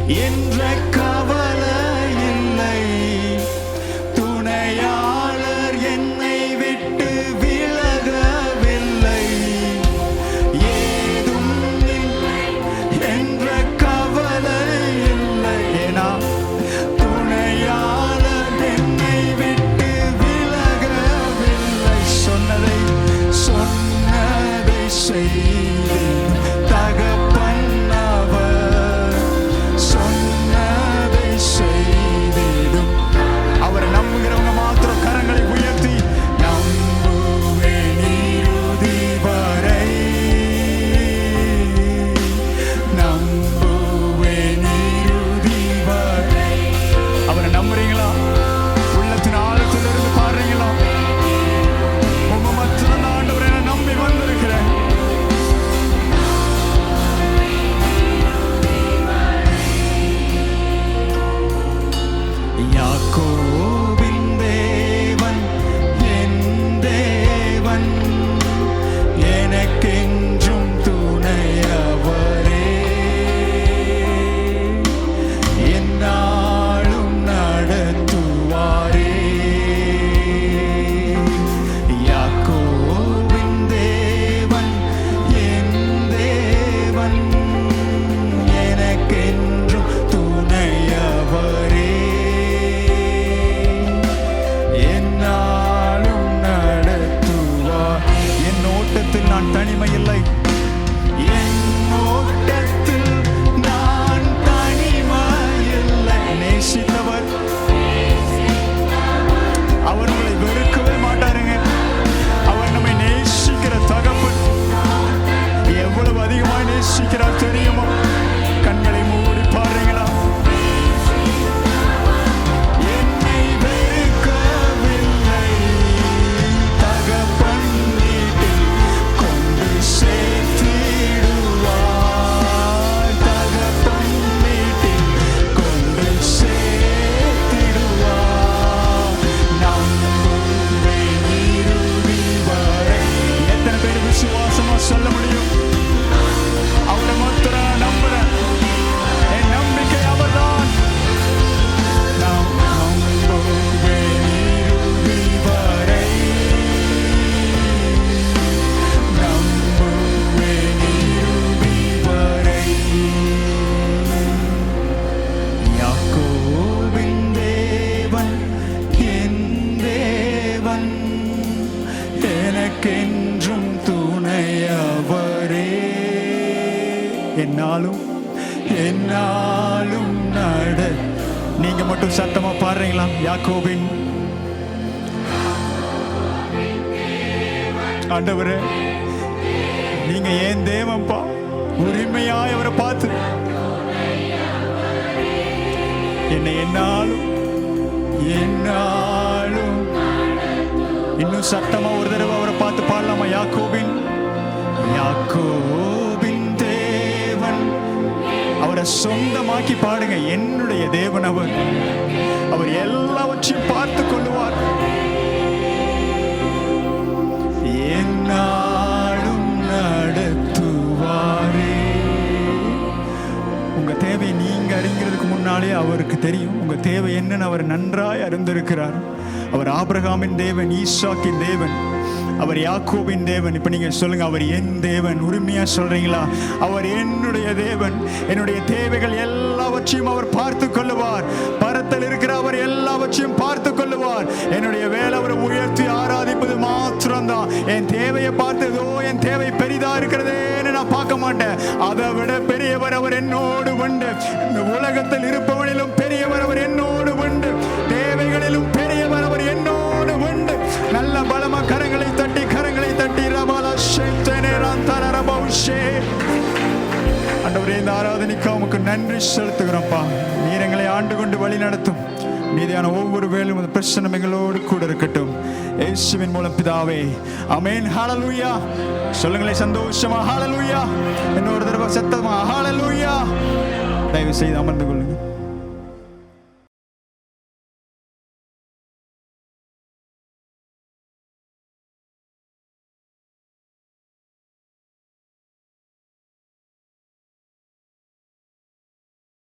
என்ற கவலை இல்லை. துணையாளர் என்னை விட்டு விலகவில்லை. ஏதும் இல்லை என்ற கவலை இல்லை. ஏனா துணையாளர் என்னை விட்டு விலகவில்லை. சொன்னதை செய்து தகப்பன் அவர். சொன்னதை செய்திடும். அவரை நம்புகிறவங்க மாத்திரம் கரங்களை உயர்த்தி நம்புவேன் இறுதி வரை. நம்புவேன் இறுதி வரை. அவரை நம்புறீங்களா? உள்ளத்தின் ஆழத்திலிருந்து பாடுறீங்களா? உங்க மாத்திரம் ஆண்டவரை நான் நம்பி வந்திருக்கிறேன். யாக்கோபின் தேவன் என் தேவன், எனக்கென்றும் துணையவரே. என்னாலும் நடத்துவாரே. யாக்கோபின் தேவன் என் தேவன், எனக்கென்றும் துணையவரே. நான் தனிமை இல்லை. என் ஓட்டத்தில் நான் தனிமை இல்லை. நேசித்தவர் அவர் நம்மளை வெறுக்கவே மாட்டாருங்க. அவர் நம்மை நேசிக்கிற தகப்பன் எவ்வளவு அதிகமாக நேசிக்கிறார் தெரியுமா? கண்களை மூடி பாருங்களா? என்னை வெறுக்கவில்லை. தகப்பன் சேர்த்திடுவார். தகப்பன் வீட்டில் கொண்டு சேர்த்திடுவார். நம்புவேன் இறுதி வரை. எத்தனை பேர் விசுவாசமா சொல்ல முடியும்? அவரை மாத்திரம் நம்புறேன். என் நம்பிக்கை அவர்தான். நம்புவேன் இறுதி வரை. யாக்கோபின் தேவன் என் தேவன், எனக்கென்றும் துணையவரே. என்னாலும் என்னாலும் நட. நீங்க மட்டும் சத்தமா பாடுறீங்களா? யாக்கோபின் ஆண்டவரே, நீங்க ஏன் தேவன்பா? உரிமையாய் அவரை பார்த்து என்னை என்னாலும் என்னாலும். இன்னும் சத்தமா ஒரு தடவை அவரை பார்த்து பாடலாமா? யாக்கோபின் யாக்கோபின் தேவன். அவரை சொந்தமாக்கி பாடுங்க. என்னுடைய தேவன் அவர். அவர் எல்லாவற்றையும் பார்த்து கொள்ளுவார். என்னாலும் நடத்துவாரே. உங்க தேவை நீங்க அறிங்கிறதுக்கு முன்னாலே அவருக்கு தெரியும் உங்க தேவை என்னன்னு. அவர் நன்றாய் அறிந்திருக்கிறார். அவர் ஆபிரகாமின் தேவன், ஈசாக்கின் தேவன், அவர் யாக்கோபின் தேவன். இப்ப நீங்க சொல்லுங்க, அவர் என் தேவன். உரிமையா சொல்றீங்களா? அவர் என்னுடைய தேவன். என்னுடைய தேவைகள் எல்லாவற்றையும் அவர் பார்த்து கொள்ளுவார். பரத்தில் இருக்கிற அவர் எல்லாவற்றையும் பார்த்து கொள்ளுவார். என்னுடைய வேலை அவரை உயர்த்தி ஆராதிப்பது மாத்திரம்தான். என் தேவையை பார்த்ததோ என் தேவை பெரிதா இருக்கிறதேன்னு நான் பார்க்க மாட்டேன். அதை விட பெரியவர் அவர் என்னோடு உண்டு. இந்த உலகத்தில் இருப்பவனிலும் பெரியவர் அவர் என்னோடு உண்டு. தேவைகளிலும் பெரியவர் அவர் என்னோடு உண்டு. நல்ல பலமா கரங்களை தட்டி ஆண்டவரே, இந்த ஆராதனைக்கு உமக்கு நன்றி செலுத்துகிறோம்ப்பா. நீர் எங்களை ஆண்டு கொண்டு வழி நடத்தும். மீதியான ஒவ்வொரு வேளையும் அந்த பிரச்சனை எங்களோடு கூட இருக்கட்டும். இயேசுவின் மூலம் பிதாவே, ஆமென். ஹல்லேலூயா. சொல்லுங்களேன் சந்தோஷமா ஹல்லேலூயா. இன்னொரு தடவை சத்தமா ஹல்லேலூயா. தயவு செய்து அமர்ந்து கொள்ளுங்க.